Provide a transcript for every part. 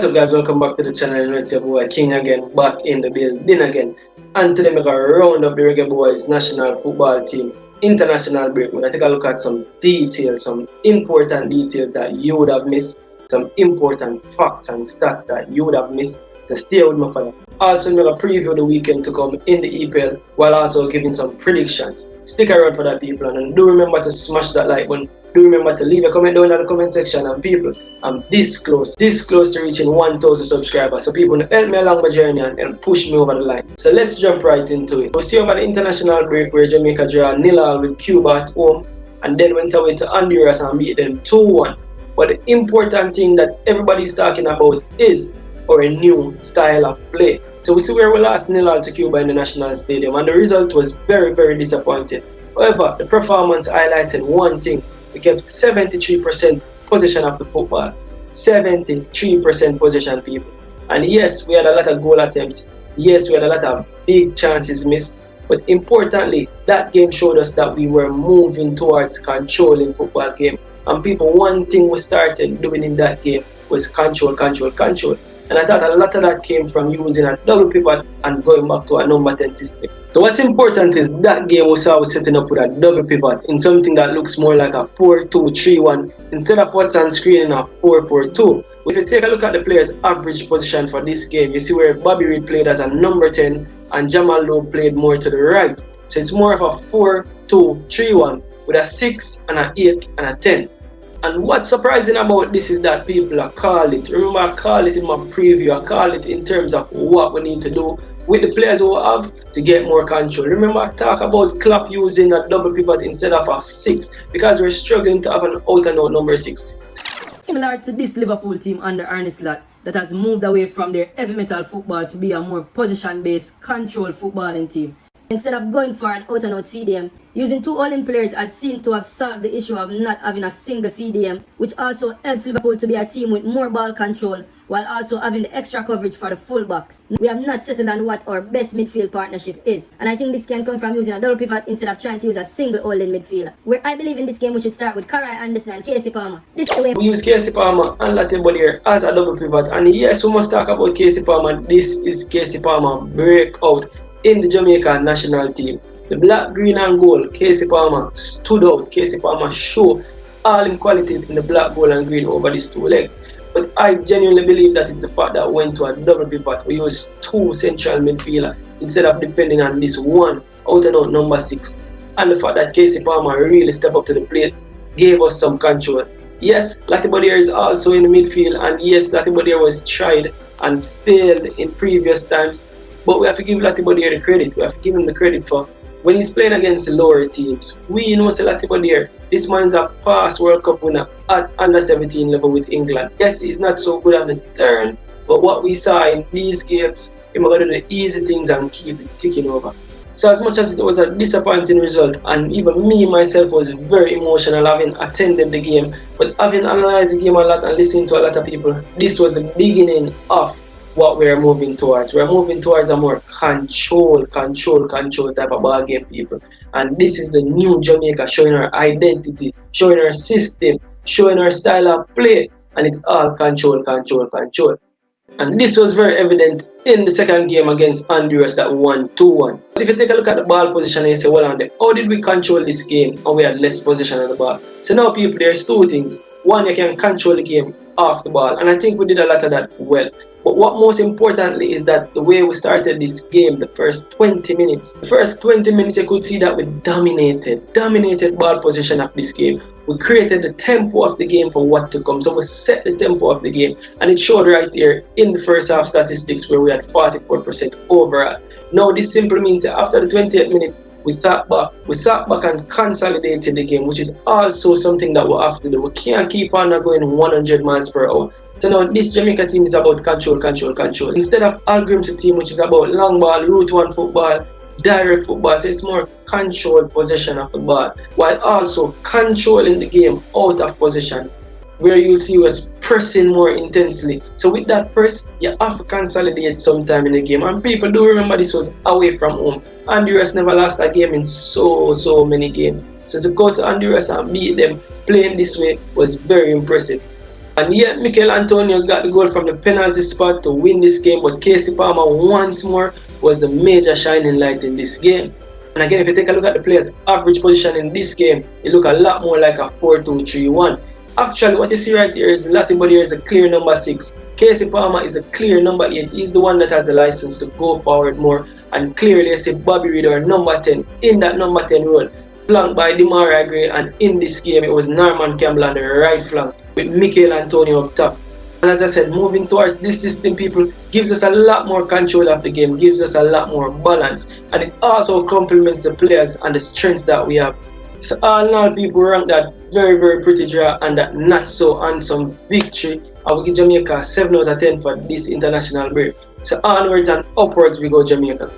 What's up guys, welcome back to the channel. It's your boy King again, back in the building again. And today we're going to round up the Reggae Boyz national football team international break. We're going to take a look at some details, some important details that you would have missed, some important facts and stats that you would have missed. So stay with me for that. Also, we're going to preview the weekend to come in the EPL while also giving some predictions. Stick around for that, people, and do remember to smash that like button. Do remember to leave a comment down in the comment section. And people, I'm this close to reaching 1,000 subscribers. So people, help me along my journey and push me over the line. So let's jump right into it. We'll see over the international break where Jamaica draw 0-0 with Cuba at home, and then went away to Honduras and beat them 2-1. But the important thing that everybody's talking about is our new style of play. So we see where we lost 0-0 to Cuba in the national stadium, and the result was very, very disappointing. However, the performance highlighted one thing. We kept 73% possession of the football. 73% possession, people. And yes, we had a lot of goal attempts. Yes, we had a lot of big chances missed. But importantly, that game showed us that we were moving towards controlling football game. And people, one thing we started doing in that game was control. And I thought a lot of that came from using a double pivot and going back to a number 10 system. So what's important is that game we saw was setting up with a double pivot in something that looks more like a 4-2-3-1 instead of what's on screen in a 4-4-2. If you take a look at the players' average position for this game, you see where Bobby Reed played as a number 10 and Jamal Lowe played more to the right. So it's more of a 4-2-3-1 with a 6 and an 8 and a 10. And what's surprising about this is that people are call it. Remember, I call it in my preview. I call it in terms of what we need to do with the players who we have to get more control. Remember, I talk about Klopp using a double pivot instead of a 6 because we're struggling to have an out-and-out number 6. Similar to this Liverpool team under Arne Slot that has moved away from their heavy metal football to be a more position-based, controlled footballing team. Instead of going for an out-and-out CDM, using two all-in players as seen to have solved the issue of not having a single CDM, which also helps Liverpool to be a team with more ball control while also having the extra coverage for the fullbacks. We have not settled on what our best midfield partnership is, and I think this can come from using a double pivot instead of trying to use a single all-in midfielder. Where I believe in this game we should start with Karai Anderson and Casey Palmer. This is the way we use Casey Palmer and Latin here as a double pivot, and yes, we must talk about Casey Palmer. This is Casey Palmer breakout in the Jamaica national team. The black, green and gold, Casey Palmer stood out. Casey Palmer showed all his qualities in the black, gold and green over these two legs. But I genuinely believe that it's the fact that went to a double pivot. We used two central midfielders instead of depending on this one out and out number 6. And the fact that Casey Palmer really stepped up to the plate gave us some control. Yes, Latibodier is also in the midfield, and yes, Latibodier was tried and failed in previous times. But we have to give Latibodier the credit. We have to give him the credit for when he's playing against the lower teams. We know Latibodier, this man's a past World Cup winner at under 17 level with England. Yes, he's not so good on the turn, but what we saw in these games, he's going to do the easy things and keep it ticking over. So as much as it was a disappointing result, and even me myself was very emotional having attended the game, but having analyzed the game a lot and listening to a lot of people, this was the beginning of what we're moving towards. We're moving towards a more control type of ball game, people. And this is the new Jamaica, showing our identity, showing our system, showing our style of play, and it's all control. And this was very evident in the second game against Honduras that won 2-1. But if you take a look at the ball position and you say, well, how did we control this game and we had less possession of the ball? So now, people, there's two things. One, you can control the game off the ball, and I think we did a lot of that well. But what most importantly is that the way we started this game, the first 20 minutes, you could see that we dominated ball position of this game. We created the tempo of the game for what to come. So we set the tempo of the game, and it showed right here in the first half statistics where we had 44% overall. Now this simply means that after the 28th minute, we sat back and consolidated the game, which is also something that we have to do. We can't keep on going 100 miles per hour. So now this Jamaica team is about control. Instead of Algrim's team, which is about long ball, route one football, direct football, so it's more controlled possession of the ball, while also controlling the game out of possession, where you'll see us pressing more intensely. So with that press, you have to consolidate sometime in the game. And people do remember this was away from home. Honduras never lost a game in so many games. So to go to Honduras and beat them playing this way was very impressive. And yet, Mikel Antonio got the goal from the penalty spot to win this game, but Casey Palmer once more was the major shining light in this game. And again, if you take a look at the players' average position in this game, it look a lot more like a 4-2-3-1. Actually, what you see right here is Latin here is a clear number 6. Casey Palmer is a clear number 8. He's the one that has the license to go forward more. And clearly, you see Bobby Reid, our number 10, in that number 10 role, flanked by Demarai Gray. And in this game, it was Norman Campbell on the right flank with Mikel Antonio up top. And as I said, moving towards this system, people, gives us a lot more control of the game, gives us a lot more balance, and it also complements the players and the strengths that we have. So all in all, people rank that very, very pretty draw and that not so handsome victory. I will give Jamaica 7 out of 10 for this international break. So onwards and upwards we go, Jamaica.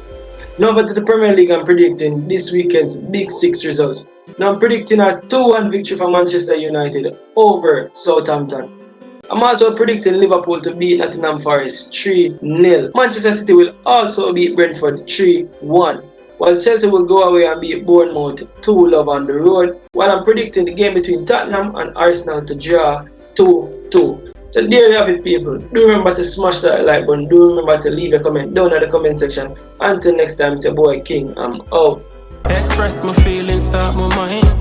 Now over to the Premier League, I'm predicting this weekend's Big 6 results. Now I'm predicting a 2-1 victory for Manchester United over Southampton. I'm also predicting Liverpool to beat Nottingham Forest 3-0. Manchester City will also beat Brentford 3-1. While Chelsea will go away and beat Bournemouth 2-0 on the road. While I'm predicting the game between Tottenham and Arsenal to draw 2-2. So there you have it, people. Do remember to smash that like button. Do remember to leave a comment down in the comment section. Until next time, it's your boy King. I'm out. Express my feelings, start my mind.